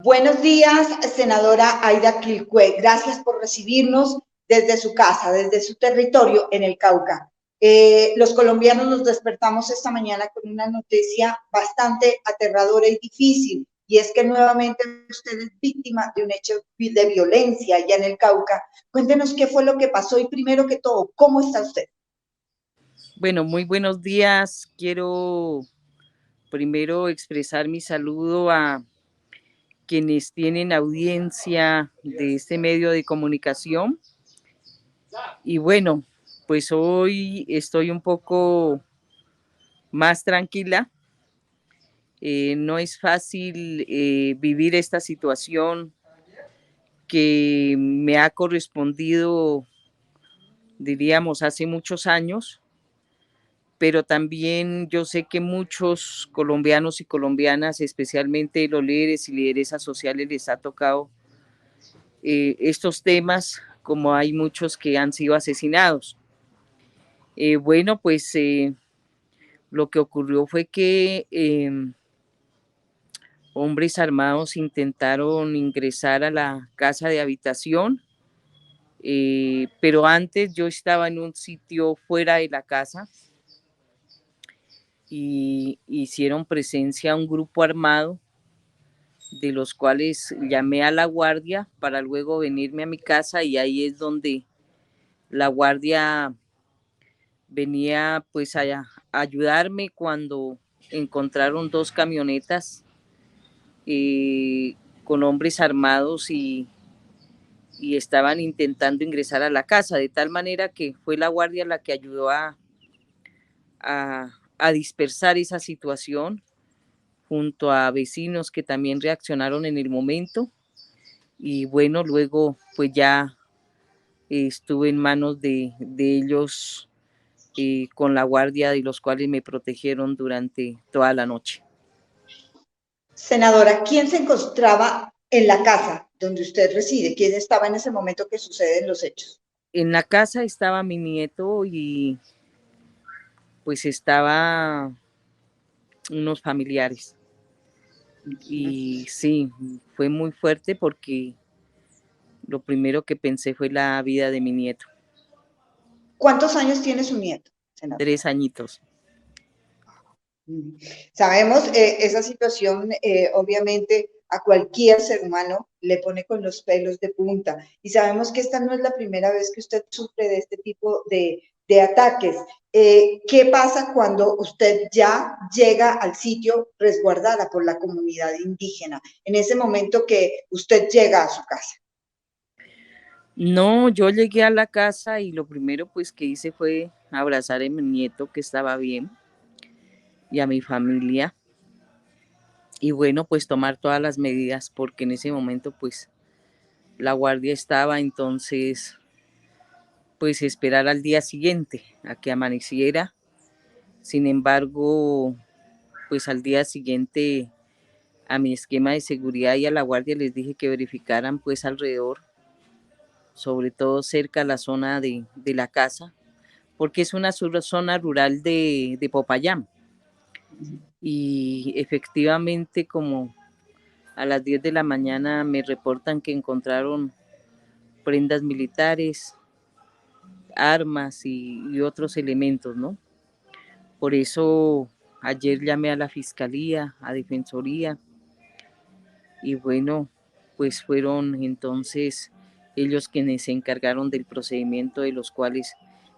Buenos días, senadora Aida Quilcue. Gracias por recibirnos desde su casa, desde su territorio en el Cauca. Los colombianos nos despertamos esta mañana con una noticia bastante aterradora y difícil, y es que nuevamente usted es víctima de un hecho de violencia allá en el Cauca. Cuéntenos qué fue lo que pasó y primero que todo, ¿cómo está usted? Bueno, muy buenos días. Quiero primero expresar mi saludo a quienes tienen audiencia de este medio de comunicación. Y bueno, pues hoy estoy un poco más tranquila. No es fácil vivir esta situación que me ha correspondido, diríamos, hace muchos años, pero también yo sé que muchos colombianos y colombianas, especialmente los líderes y lideresas sociales, les ha tocado estos temas, como hay muchos que han sido asesinados. Bueno, pues lo que ocurrió fue que hombres armados intentaron ingresar a la casa de habitación, pero antes yo estaba en un sitio fuera de la casa y hicieron presencia a un grupo armado, de los cuales llamé a la guardia para luego venirme a mi casa, y ahí es donde la guardia venía pues a ayudarme cuando encontraron dos camionetas con hombres armados y estaban intentando ingresar a la casa, de tal manera que fue la guardia la que ayudó a dispersar esa situación, junto a vecinos que también reaccionaron en el momento. Y bueno, luego pues ya estuve en manos de ellos, con la guardia, de los cuales me protegieron durante toda la noche. Senadora, ¿quién se encontraba en la casa donde usted reside? ¿Quién estaba en ese momento que suceden los hechos? En la casa estaba mi nieto y pues estaba unos familiares. Y sí, fue muy fuerte porque lo primero que pensé fue la vida de mi nieto. ¿Cuántos años tiene su nieto, senador? 3 añitos. Sabemos, esa situación obviamente a cualquier ser humano le pone con los pelos de punta, y sabemos que esta no es la primera vez que usted sufre de este tipo de ataques. ¿Qué pasa cuando usted ya llega al sitio resguardada por la comunidad indígena, en ese momento que usted llega a su casa? No, yo llegué a la casa y lo primero pues que hice fue abrazar a mi nieto, que estaba bien, y a mi familia, y bueno, pues tomar todas las medidas, porque en ese momento pues la guardia estaba. Entonces pues esperar al día siguiente a que amaneciera. Sin embargo, pues al día siguiente a mi esquema de seguridad y a la guardia les dije que verificaran pues alrededor, sobre todo cerca a la zona de la casa, porque es una zona rural de Popayán. Y efectivamente, como a las 10 de la mañana me reportan que encontraron prendas militares, armas y otros elementos, ¿no? Por eso ayer llamé a la fiscalía, a defensoría, y bueno, pues fueron entonces ellos quienes se encargaron del procedimiento, de los cuales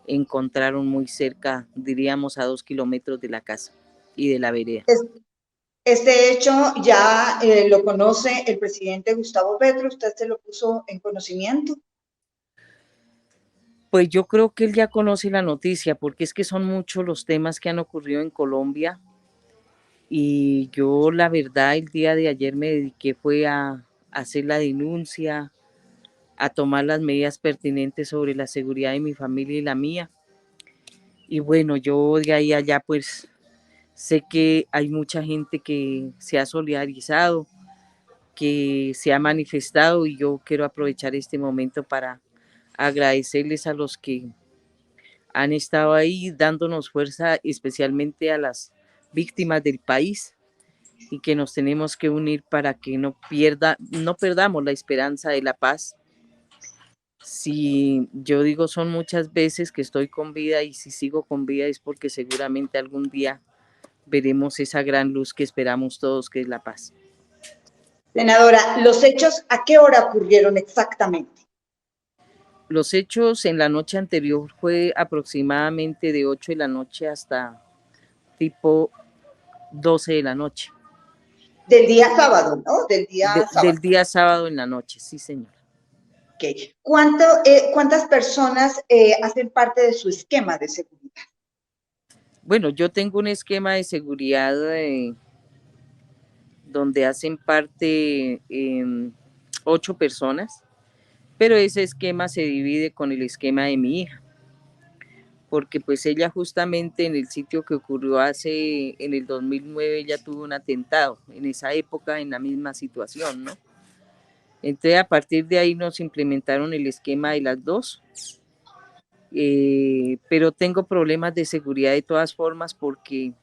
encontraron muy cerca, diríamos a 2 kilómetros de la casa y de la vereda. Este hecho ya lo conoce el presidente Gustavo Petro, ¿usted se lo puso en conocimiento? Pues yo creo que él ya conoce la noticia, porque es que son muchos los temas que han ocurrido en Colombia, y yo la verdad el día de ayer me dediqué fue a hacer la denuncia, a tomar las medidas pertinentes sobre la seguridad de mi familia y la mía. Y bueno, yo de ahí a allá pues sé que hay mucha gente que se ha solidarizado, que se ha manifestado, y yo quiero aprovechar este momento para agradecerles a los que han estado ahí dándonos fuerza, especialmente a las víctimas del país, y que nos tenemos que unir para que no perdamos la esperanza de la paz. Si yo digo son muchas veces que estoy con vida y si sigo con vida es porque seguramente algún día veremos esa gran luz que esperamos todos, que es la paz. Senadora, ¿los hechos a qué hora ocurrieron exactamente? Los hechos en la noche anterior fue aproximadamente de 8 de la noche hasta tipo 12 de la noche. Del día sábado, ¿no? Del día Del sábado. día sábado en la noche, sí, señor. Okay. ¿Cuántas personas hacen parte de su esquema de seguridad? Bueno, yo tengo un esquema de seguridad donde hacen parte 8 personas, pero ese esquema se divide con el esquema de mi hija, porque pues ella justamente en el sitio que ocurrió en el 2009, ella tuvo un atentado, en esa época en la misma situación, ¿no? Entonces a partir de ahí nos implementaron el esquema de las dos, pero tengo problemas de seguridad de todas formas porque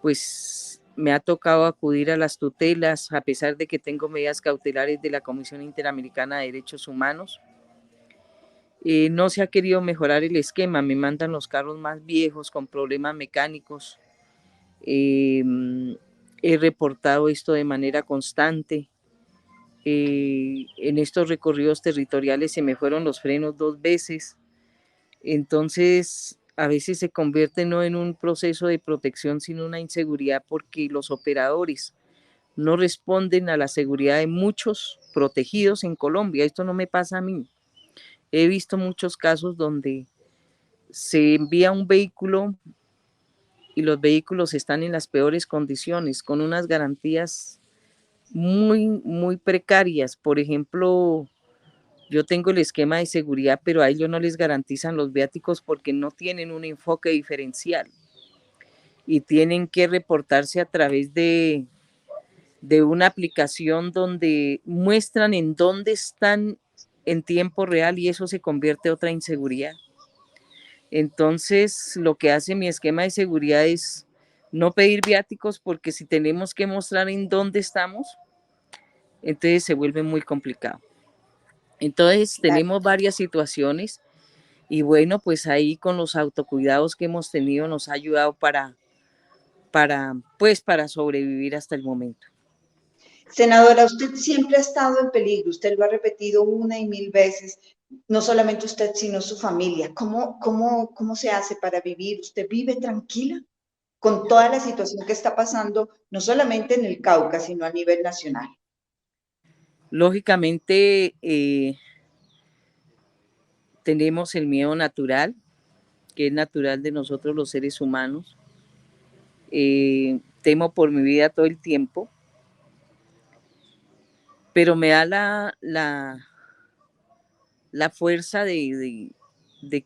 pues me ha tocado acudir a las tutelas a pesar de que tengo medidas cautelares de la Comisión Interamericana de Derechos Humanos. No se ha querido mejorar el esquema, me mandan los carros más viejos con problemas mecánicos. Eh, He reportado esto de manera constante. En estos recorridos territoriales se me fueron los frenos 2 veces. Entonces, a veces se convierte no en un proceso de protección, sino una inseguridad porque los operadores no responden a la seguridad de muchos protegidos en Colombia. Esto no me pasa a mí. He visto muchos casos donde se envía un vehículo y los vehículos están en las peores condiciones, con unas garantías muy precarias. Por ejemplo, yo tengo el esquema de seguridad, pero a ellos no les garantizan los viáticos porque no tienen un enfoque diferencial y tienen que reportarse a través de una aplicación donde muestran en dónde están en tiempo real y eso se convierte en otra inseguridad. Entonces, lo que hace mi esquema de seguridad es no pedir viáticos porque si tenemos que mostrar en dónde estamos, entonces se vuelve muy complicado. Entonces, tenemos varias situaciones y bueno, pues ahí con los autocuidados que hemos tenido nos ha ayudado para sobrevivir hasta el momento. Senadora, usted siempre ha estado en peligro, usted lo ha repetido una y mil veces, no solamente usted, sino su familia. ¿Cómo se hace para vivir? ¿Usted vive tranquila con toda la situación que está pasando, no solamente en el Cauca, sino a nivel nacional? Lógicamente, tenemos el miedo natural, que es natural de nosotros los seres humanos. Temo por mi vida todo el tiempo, pero me da la fuerza de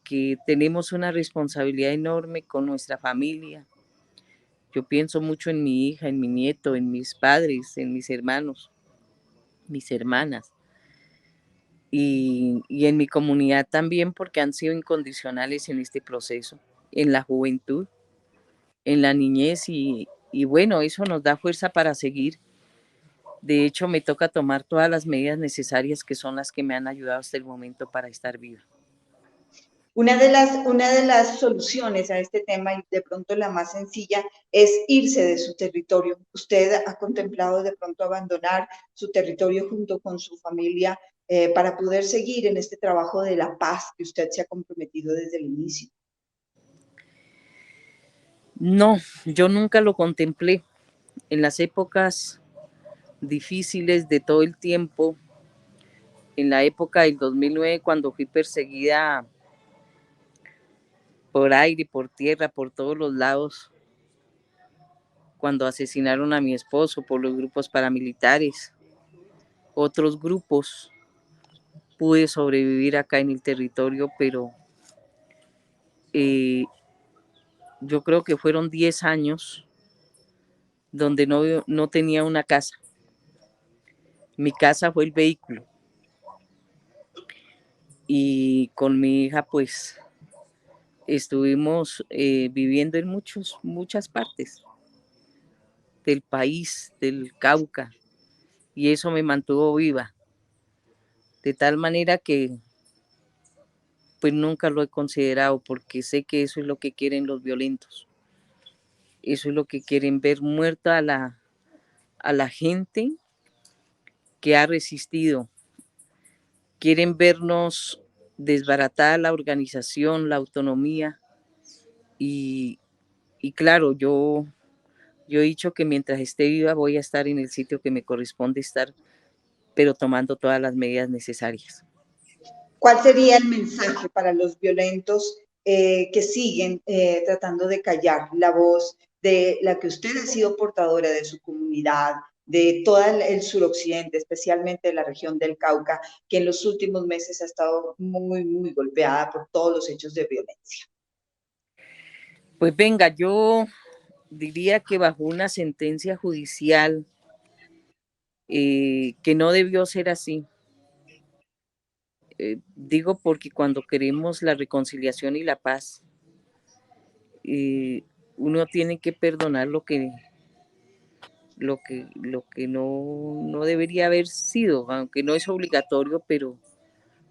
que tenemos una responsabilidad enorme con nuestra familia. Yo pienso mucho en mi hija, en mi nieto, en mis padres, en mis hermanos, mis hermanas y en mi comunidad también porque han sido incondicionales en este proceso, en la juventud, en la niñez y bueno, eso nos da fuerza para seguir. De hecho, me toca tomar todas las medidas necesarias que son las que me han ayudado hasta el momento para estar viva. Una de las soluciones a este tema, y de pronto la más sencilla, es irse de su territorio. ¿Usted ha contemplado de pronto abandonar su territorio junto con su familia para poder seguir en este trabajo de la paz que usted se ha comprometido desde el inicio? No, yo nunca lo contemplé. En las épocas difíciles de todo el tiempo, en la época del 2009, cuando fui perseguida por aire, por tierra, por todos los lados, cuando asesinaron a mi esposo por los grupos paramilitares, otros grupos, pude sobrevivir acá en el territorio, pero eh, yo creo que fueron 10 años donde no tenía una casa. Mi casa fue el vehículo y con mi hija pues estuvimos viviendo en muchas partes. del país, del Cauca, y eso me mantuvo viva, de tal manera que pues nunca lo he considerado, porque sé que eso es lo que quieren los violentos, eso es lo que quieren, ver muerta a la gente que ha resistido, quieren vernos desbaratada la organización, la autonomía, y, y claro, yo he dicho que mientras esté viva voy a estar en el sitio que me corresponde estar, pero tomando todas las medidas necesarias. ¿Cuál sería el mensaje para los violentos que siguen tratando de callar la voz de la que usted ha sido portadora de su comunidad, de todo el suroccidente, especialmente de la región del Cauca, que en los últimos meses ha estado muy, muy golpeada por todos los hechos de violencia? Pues venga, yo diría que bajo una sentencia judicial que no debió ser así. Digo porque cuando queremos la reconciliación y la paz, uno tiene que perdonar lo que no debería haber sido, aunque no es obligatorio, pero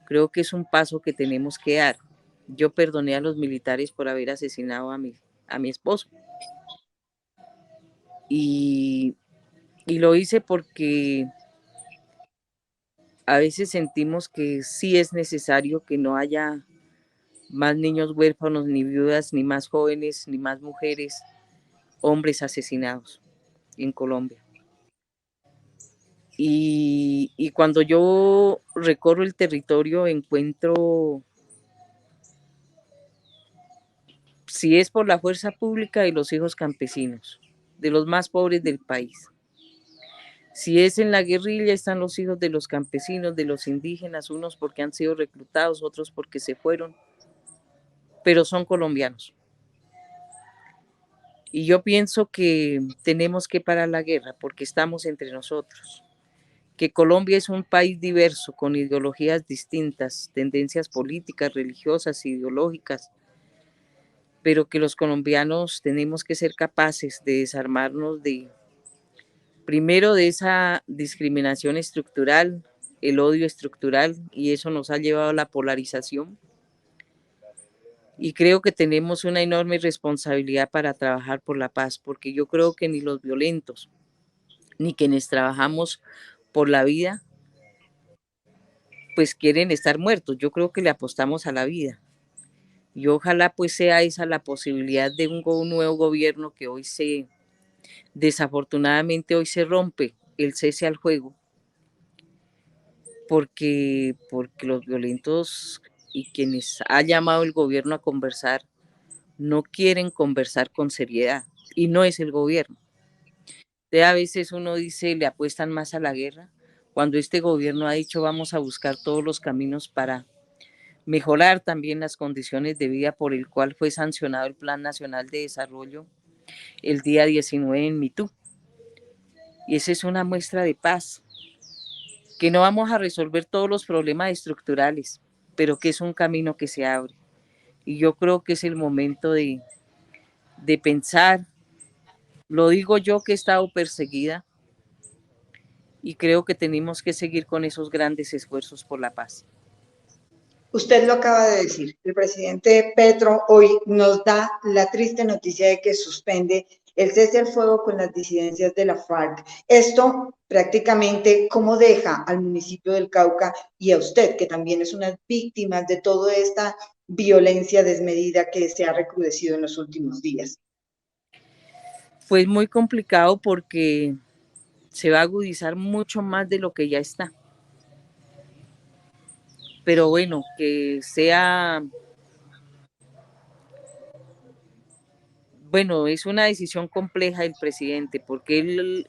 creo que es un paso que tenemos que dar. Yo perdoné a los militares por haber asesinado a mi esposo. Y, y lo hice porque a veces sentimos que sí es necesario que no haya más niños huérfanos, ni viudas, ni más jóvenes, ni más mujeres, hombres asesinados en Colombia. Y cuando yo recorro el territorio encuentro, si es por la fuerza pública, de los hijos campesinos, de los más pobres del país. Si es en la guerrilla, están los hijos de los campesinos, de los indígenas, unos porque han sido reclutados, otros porque se fueron, pero son colombianos. Y yo pienso que tenemos que parar la guerra porque estamos entre nosotros, que Colombia es un país diverso, con ideologías distintas, tendencias políticas, religiosas, ideológicas, pero que los colombianos tenemos que ser capaces de desarmarnos primero de esa discriminación estructural, el odio estructural, y eso nos ha llevado a la polarización. Y creo que tenemos una enorme responsabilidad para trabajar por la paz, porque yo creo que ni los violentos, ni quienes trabajamos por la vida, pues quieren estar muertos. Yo creo que le apostamos a la vida. Y ojalá pues sea esa la posibilidad de un nuevo gobierno que desafortunadamente hoy se rompe el cese al fuego, porque los violentos y quienes ha llamado el gobierno a conversar no quieren conversar con seriedad, y no es el gobierno. A veces uno dice, le apuestan más a la guerra, cuando este gobierno ha dicho vamos a buscar todos los caminos para mejorar también las condiciones de vida, por el cual fue sancionado el Plan Nacional de Desarrollo el día 19 en Mitú. Y esa es una muestra de paz, que no vamos a resolver todos los problemas estructurales, pero que es un camino que se abre. Y yo creo que es el momento de pensar, lo digo yo que he estado perseguida, y creo que tenemos que seguir con esos grandes esfuerzos por la paz. Usted lo acaba de decir, el presidente Petro hoy nos da la triste noticia de que suspende el cese al fuego con las disidencias de la FARC. Esto prácticamente, ¿cómo deja al municipio del Cauca y a usted, que también es una víctima de toda esta violencia desmedida que se ha recrudecido en los últimos días? Pues muy complicado porque se va a agudizar mucho más de lo que ya está. Pero bueno, que sea, bueno, es una decisión compleja del presidente, porque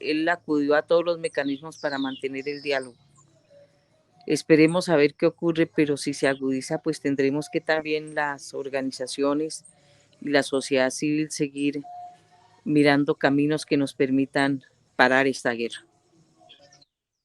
él acudió a todos los mecanismos para mantener el diálogo. Esperemos a ver qué ocurre, pero si se agudiza, pues tendremos que también las organizaciones y la sociedad civil seguir mirando caminos que nos permitan parar esta guerra.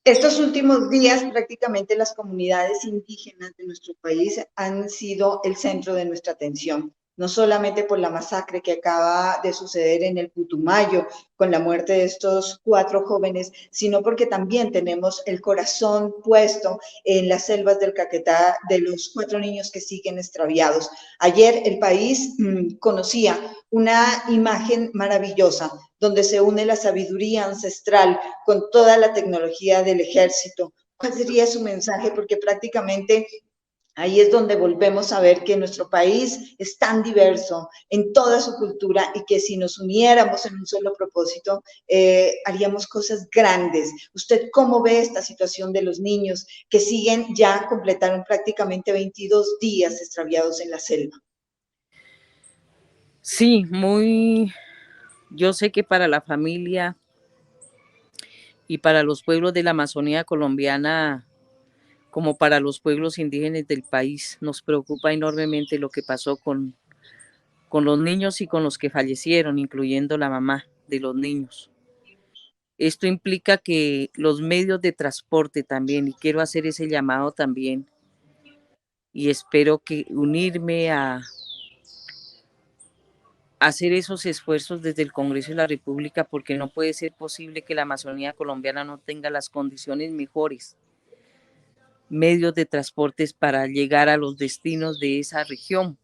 Estos últimos días, prácticamente las comunidades indígenas de nuestro país han sido el centro de nuestra atención. no solamente por la masacre que acaba de suceder en el Putumayo, con la muerte de estos 4 jóvenes, sino porque también tenemos el corazón puesto en las selvas del Caquetá de los 4 niños que siguen extraviados. Ayer el país conocía una imagen maravillosa donde se une la sabiduría ancestral con toda la tecnología del ejército. ¿Cuál sería su mensaje? Porque prácticamente ahí es donde volvemos a ver que nuestro país es tan diverso en toda su cultura y que si nos uniéramos en un solo propósito, haríamos cosas grandes. ¿Usted cómo ve esta situación de los niños que siguen, ya completaron prácticamente 22 días extraviados en la selva? Sí, yo sé que para la familia y para los pueblos de la Amazonía colombiana, como para los pueblos indígenas del país, nos preocupa enormemente lo que pasó con los niños y con los que fallecieron, incluyendo la mamá de los niños. Esto implica que los medios de transporte también, y quiero hacer ese llamado también, y espero que unirme a hacer esos esfuerzos desde el Congreso de la República, porque no puede ser posible que la Amazonía colombiana no tenga las condiciones mejores, medios de transportes para llegar a los destinos de esa región.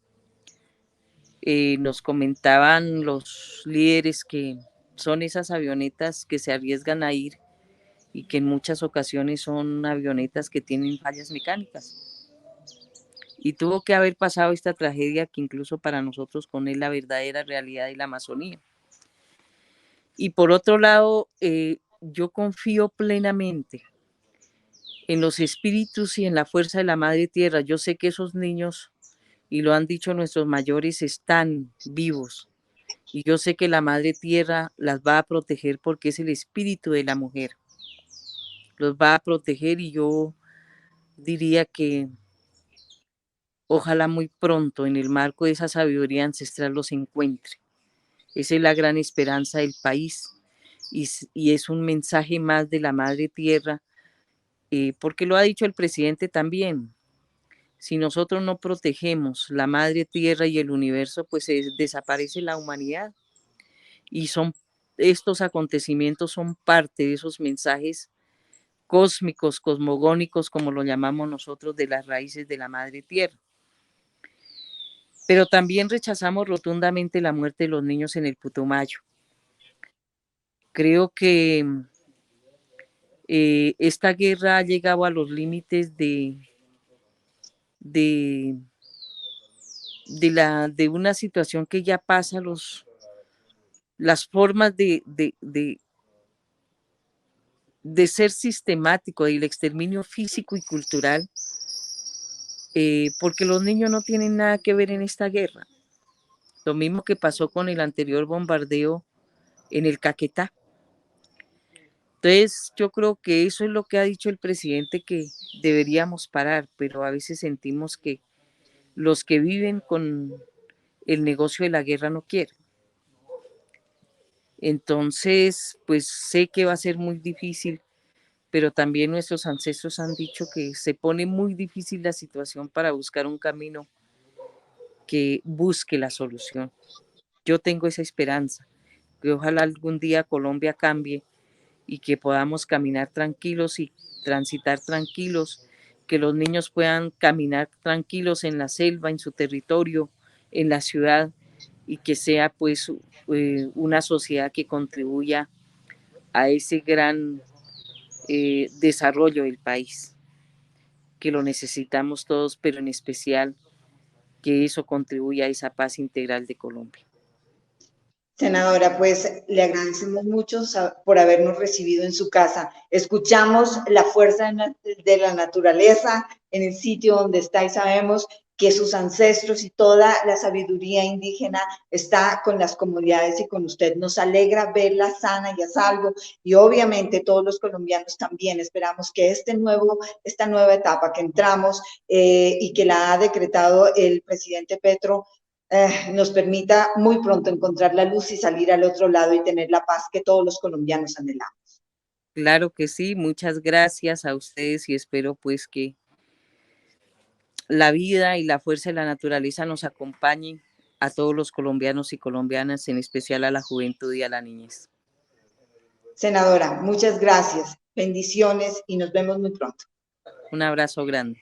Nos comentaban los líderes que son esas avionetas que se arriesgan a ir y que en muchas ocasiones son avionetas que tienen fallas mecánicas. Y tuvo que haber pasado esta tragedia que incluso para nosotros con es la verdadera realidad de la Amazonía. Y por otro lado, yo confío plenamente en los espíritus y en la fuerza de la Madre Tierra. Yo sé que esos niños, y lo han dicho nuestros mayores, están vivos. Y yo sé que la Madre Tierra las va a proteger porque es el espíritu de la mujer. Los va a proteger y yo diría que ojalá muy pronto en el marco de esa sabiduría ancestral los encuentre. Esa es la gran esperanza del país y es un mensaje más de la Madre Tierra, porque lo ha dicho el presidente también. Si nosotros no protegemos la Madre Tierra y el universo, pues desaparece la humanidad. Y estos acontecimientos son parte de esos mensajes cósmicos, cosmogónicos, como lo llamamos nosotros, de las raíces de la Madre Tierra. Pero también rechazamos rotundamente la muerte de los niños en el Putumayo. Creo que esta guerra ha llegado a los límites de, de una situación que ya pasa las formas de ser sistemático, del exterminio físico y cultural, porque los niños no tienen nada que ver en esta guerra. Lo mismo que pasó con el anterior bombardeo en el Caquetá. Entonces, yo creo que eso es lo que ha dicho el presidente, que deberíamos parar, pero a veces sentimos que los que viven con el negocio de la guerra no quieren. Entonces, pues sé que va a ser muy difícil, pero también nuestros ancestros han dicho que se pone muy difícil la situación para buscar un camino que busque la solución. Yo tengo esa esperanza, que ojalá algún día Colombia cambie y que podamos caminar tranquilos y transitar tranquilos, que los niños puedan caminar tranquilos en la selva, en su territorio, en la ciudad, y que sea pues una sociedad que contribuya a ese gran desarrollo del país, que lo necesitamos todos, pero en especial que eso contribuya a esa paz integral de Colombia. Senadora, pues le agradecemos mucho por habernos recibido en su casa. Escuchamos la fuerza de la naturaleza en el sitio donde está y sabemos que sus ancestros y toda la sabiduría indígena está con las comunidades y con usted. Nos alegra verla sana y a salvo, y obviamente todos los colombianos también esperamos que esta nueva etapa que entramos y que la ha decretado el presidente Petro nos permita muy pronto encontrar la luz y salir al otro lado y tener la paz que todos los colombianos anhelamos. Claro que sí, muchas gracias a ustedes y espero pues que la vida y la fuerza de la naturaleza nos acompañen a todos los colombianos y colombianas, en especial a la juventud y a la niñez. Senadora, muchas gracias. Bendiciones y nos vemos muy pronto. Un abrazo grande.